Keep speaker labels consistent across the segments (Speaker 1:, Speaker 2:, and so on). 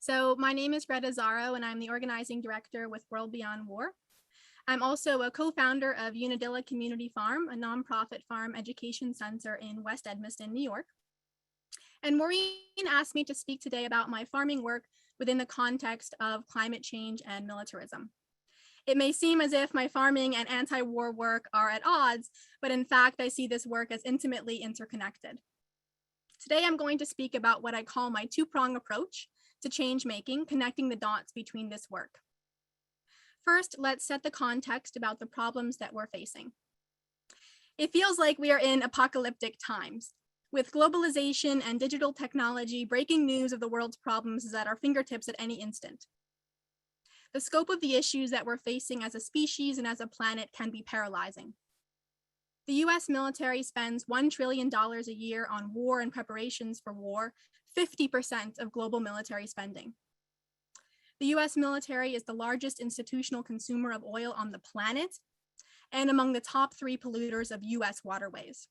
Speaker 1: So my name is Greta Zarro, and I'm the organizing director with World Beyond War. I'm also a co-founder of Unadilla Community Farm, a nonprofit farm education center in West Edmeston, New York. And Maureen asked me to speak today about my farming work within the context of climate change and militarism. It may seem as if my farming and anti-war work are at odds, but in fact, I see this work as intimately interconnected. Today, I'm going to speak about what I call my two-prong approach to change making, connecting the dots between this work. First, let's set the context about the problems that we're facing. It feels like we are in apocalyptic times. With globalization and digital technology, breaking news of the world's problems is at our fingertips at any instant. The scope of the issues that we're facing as a species and as a planet can be paralyzing. The US military spends $1 trillion a year on war and preparations for war, 50% of global military spending. The US military is the largest institutional consumer of oil on the planet and among the top 3 polluters of US waterways.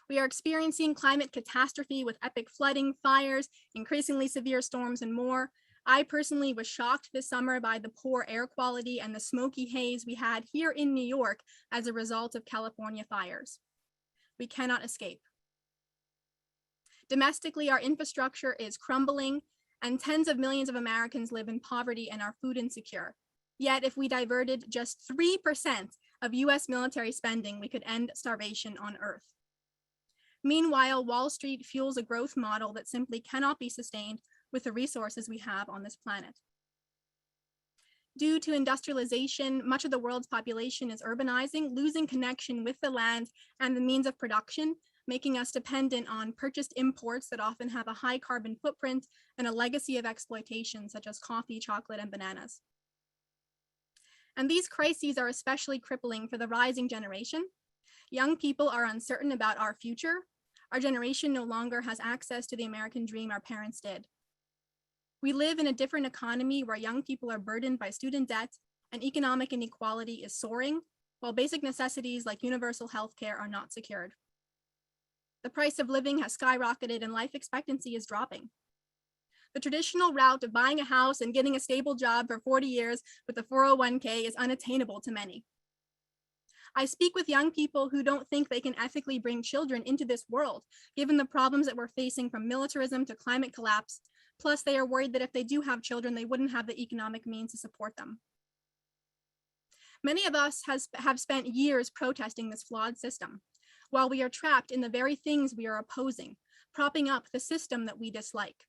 Speaker 1: We are experiencing climate catastrophe with epic flooding, fires, increasingly severe storms, and more. I personally was shocked this summer by the poor air quality and the smoky haze we had here in New York as a result of California fires. We cannot escape. Domestically, our infrastructure is crumbling, and tens of millions of Americans live in poverty and are food insecure. Yet, if we diverted just 3% of US military spending, we could end starvation on Earth. Meanwhile, Wall Street fuels a growth model that simply cannot be sustained with the resources we have on this planet. Due to industrialization, much of the world's population is urbanizing, losing connection with the land and the means of production, making us dependent on purchased imports that often have a high carbon footprint and a legacy of exploitation, such as coffee, chocolate, and bananas. And these crises are especially crippling for the rising generation. Young people are uncertain about our future. Our generation no longer has access to the American dream our parents did. We live in a different economy where young people are burdened by student debt and economic inequality is soaring, while basic necessities like universal health care are not secured. The price of living has skyrocketed and life expectancy is dropping. The traditional route of buying a house and getting a stable job for 40 years with a 401k is unattainable to many. I speak with young people who don't think they can ethically bring children into this world, given the problems that we're facing from militarism to climate collapse. Plus, they are worried that if they do have children, they wouldn't have the economic means to support them. Many of us have spent years protesting this flawed system, while we are trapped in the very things we are opposing, propping up the system that we dislike.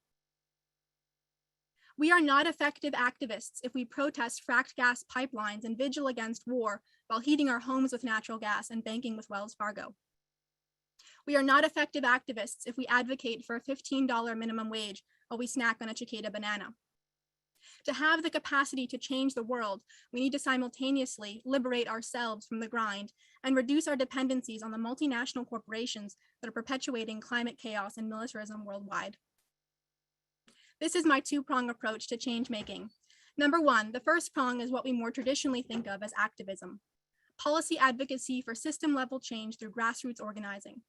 Speaker 1: We are not effective activists if we protest fracked gas pipelines and vigil against war while heating our homes with natural gas and banking with Wells Fargo. We are not effective activists if we advocate for a $15 minimum wage while we snack on a cicada banana. To have the capacity to change the world, we need to simultaneously liberate ourselves from the grind and reduce our dependencies on the multinational corporations that are perpetuating climate chaos and militarism worldwide. This is my two-prong approach to change making. Number one, the first prong is what we more traditionally think of as activism. Policy advocacy for system-level change through grassroots organizing.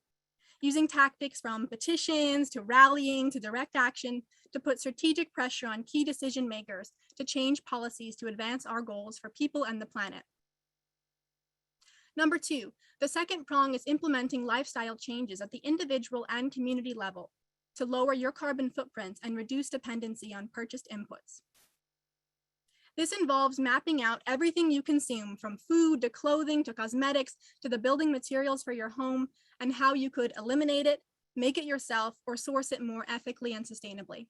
Speaker 1: Using tactics from petitions to rallying to direct action to put strategic pressure on key decision makers to change policies to advance our goals for people and the planet. Number two, the second prong is implementing lifestyle changes at the individual and community level to lower your carbon footprint and reduce dependency on purchased inputs. This involves mapping out everything you consume, from food to clothing to cosmetics to the building materials for your home, and how you could eliminate it, make it yourself, or source it more ethically and sustainably.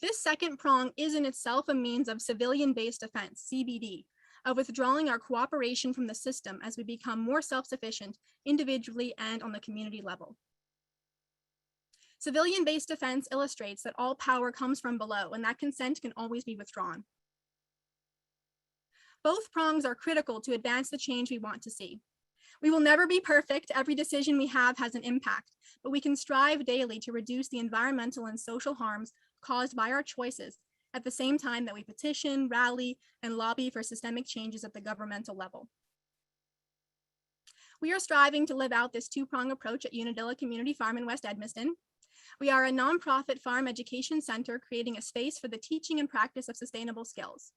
Speaker 1: This second prong is in itself a means of civilian-based defense, CBD, of withdrawing our cooperation from the system as we become more self-sufficient individually and on the community level. Civilian-based defense illustrates that all power comes from below and that consent can always be withdrawn. Both prongs are critical to advance the change we want to see. We will never be perfect. Every decision we have has an impact, but we can strive daily to reduce the environmental and social harms caused by our choices at the same time that we petition, rally, and lobby for systemic changes at the governmental level. We are striving to live out this two-prong approach at Unadilla Community Farm in West Edmeston. We are a nonprofit farm education center creating a space for the teaching and practice of sustainable skills.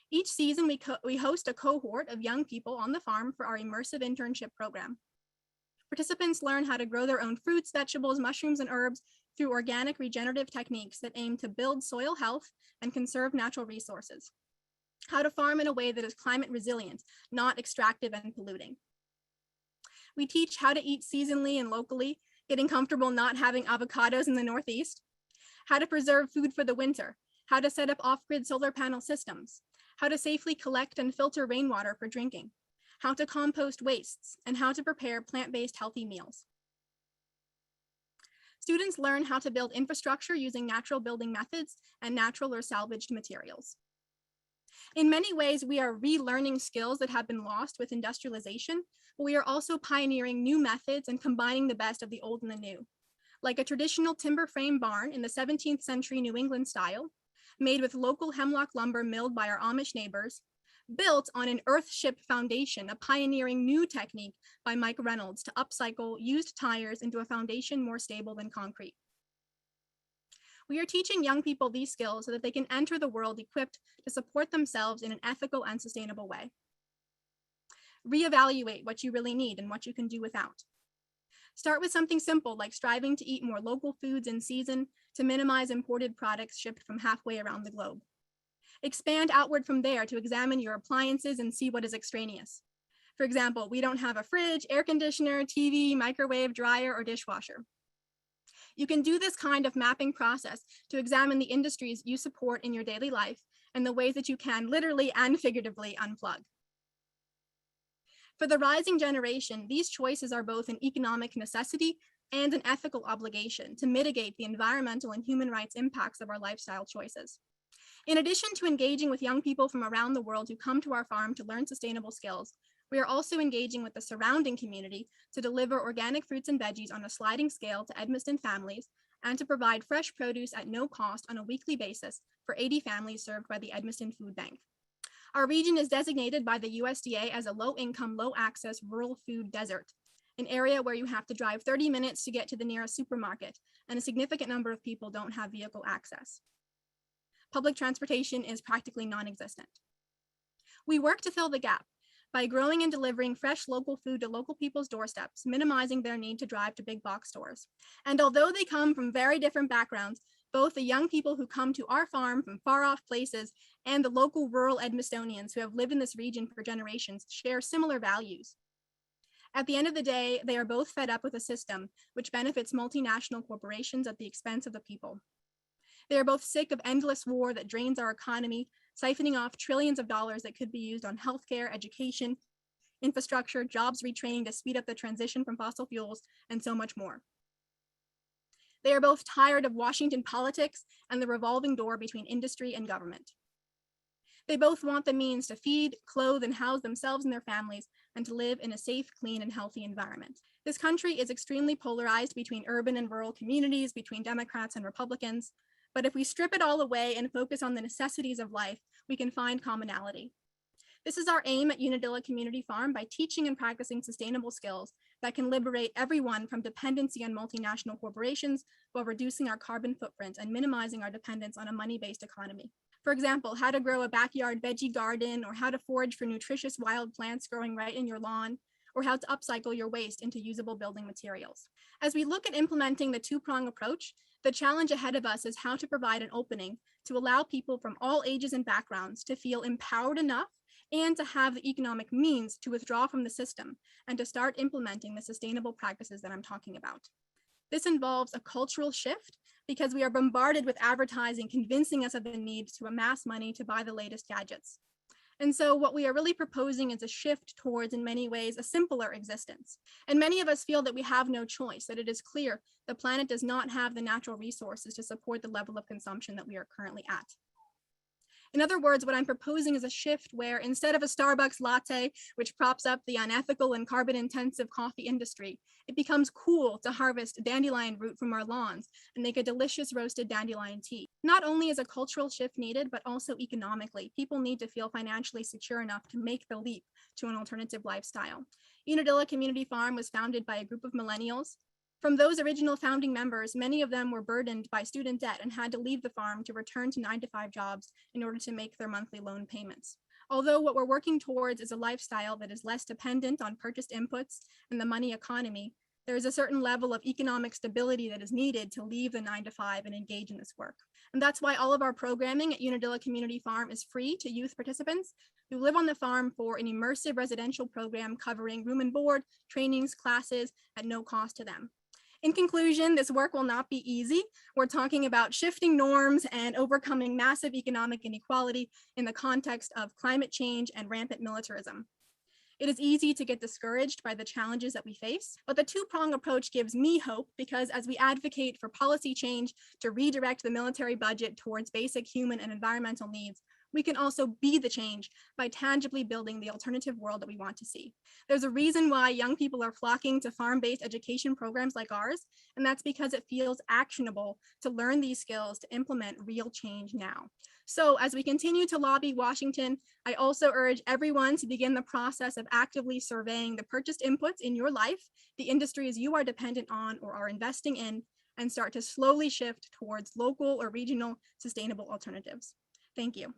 Speaker 1: Each season, we host a cohort of young people on the farm for our immersive internship program. Participants learn how to grow their own fruits, vegetables, mushrooms, and herbs through organic regenerative techniques that aim to build soil health and conserve natural resources. How to farm in a way that is climate resilient, not extractive and polluting. We teach how to eat seasonally and locally, getting comfortable not having avocados in the Northeast. How to preserve food for the winter. How to set up off-grid solar panel systems. How to safely collect and filter rainwater for drinking, how to compost wastes, and how to prepare plant-based healthy meals. Students learn how to build infrastructure using natural building methods and natural or salvaged materials. In many ways, we are relearning skills that have been lost with industrialization, but we are also pioneering new methods and combining the best of the old and the new, like a traditional timber frame barn in the 17th century New England style, made with local hemlock lumber milled by our Amish neighbors, built on an earthship foundation, a pioneering new technique by Mike Reynolds to upcycle used tires into a foundation more stable than concrete. We are teaching young people these skills so that they can enter the world equipped to support themselves in an ethical and sustainable way. Reevaluate what you really need and what you can do without. Start with something simple like striving to eat more local foods in season to minimize imported products shipped from halfway around the globe. Expand outward from there to examine your appliances and see what is extraneous. For example, we don't have a fridge, air conditioner, TV, microwave, dryer, or dishwasher. You can do this kind of mapping process to examine the industries you support in your daily life and the ways that you can literally and figuratively unplug. For the rising generation, these choices are both an economic necessity and an ethical obligation to mitigate the environmental and human rights impacts of our lifestyle choices. In addition to engaging with young people from around the world who come to our farm to learn sustainable skills, we are also engaging with the surrounding community to deliver organic fruits and veggies on a sliding scale to Edmeston families and to provide fresh produce at no cost on a weekly basis for 80 families served by the Edmeston Food Bank. Our region is designated by the USDA as a low-income, low-access rural food desert, an area where you have to drive 30 minutes to get to the nearest supermarket, and a significant number of people don't have vehicle access. Public transportation is practically non-existent. We work to fill the gap by growing and delivering fresh local food to local people's doorsteps, minimizing their need to drive to big box stores. And although they come from very different backgrounds, both the young people who come to our farm from far off places and the local rural Edmestonians who have lived in this region for generations share similar values. At the end of the day, they are both fed up with a system which benefits multinational corporations at the expense of the people. They are both sick of endless war that drains our economy, siphoning off trillions of dollars that could be used on healthcare, education, infrastructure, jobs retraining to speed up the transition from fossil fuels, and so much more. They are both tired of Washington politics and the revolving door between industry and government. They both want the means to feed, clothe, and house themselves and their families, and to live in a safe, clean, and healthy environment. This country is extremely polarized between urban and rural communities, between Democrats and Republicans. But if we strip it all away and focus on the necessities of life, we can find commonality. This is our aim at Unadilla Community Farm by teaching and practicing sustainable skills that can liberate everyone from dependency on multinational corporations while reducing our carbon footprint and minimizing our dependence on a money-based economy. For example, how to grow a backyard veggie garden, or how to forage for nutritious wild plants growing right in your lawn, or how to upcycle your waste into usable building materials. As we look at implementing the two-prong approach, the challenge ahead of us is how to provide an opening to allow people from all ages and backgrounds to feel empowered enough and to have the economic means to withdraw from the system and to start implementing the sustainable practices that I'm talking about. This involves a cultural shift because we are bombarded with advertising convincing us of the need to amass money to buy the latest gadgets. And so what we are really proposing is a shift towards, in many ways, a simpler existence. And many of us feel that we have no choice, that it is clear the planet does not have the natural resources to support the level of consumption that we are currently at. In other words, what I'm proposing is a shift where instead of a Starbucks latte, which props up the unethical and carbon-intensive coffee industry, it becomes cool to harvest dandelion root from our lawns and make a delicious roasted dandelion tea. Not only is a cultural shift needed, but also economically. People need to feel financially secure enough to make the leap to an alternative lifestyle. Unadilla Community Farm was founded by a group of millennials From those original founding members, many of them were burdened by student debt and had to leave the farm to return to 9-to-5 jobs in order to make their monthly loan payments. Although what we're working towards is a lifestyle that is less dependent on purchased inputs and the money economy, there is a certain level of economic stability that is needed to leave the 9-to-5 and engage in this work. And that's why all of our programming at Unadilla Community Farm is free to youth participants who live on the farm for an immersive residential program covering room and board, trainings, classes at no cost to them. In conclusion, this work will not be easy. We're talking about shifting norms and overcoming massive economic inequality in the context of climate change and rampant militarism. It is easy to get discouraged by the challenges that we face, but the two-prong approach gives me hope because as we advocate for policy change to redirect the military budget towards basic human and environmental needs, we can also be the change by tangibly building the alternative world that we want to see. There's a reason why young people are flocking to farm-based education programs like ours, and that's because it feels actionable to learn these skills to implement real change now. So as we continue to lobby Washington, I also urge everyone to begin the process of actively surveying the purchased inputs in your life, the industries you are dependent on or are investing in, and start to slowly shift towards local or regional sustainable alternatives. Thank you.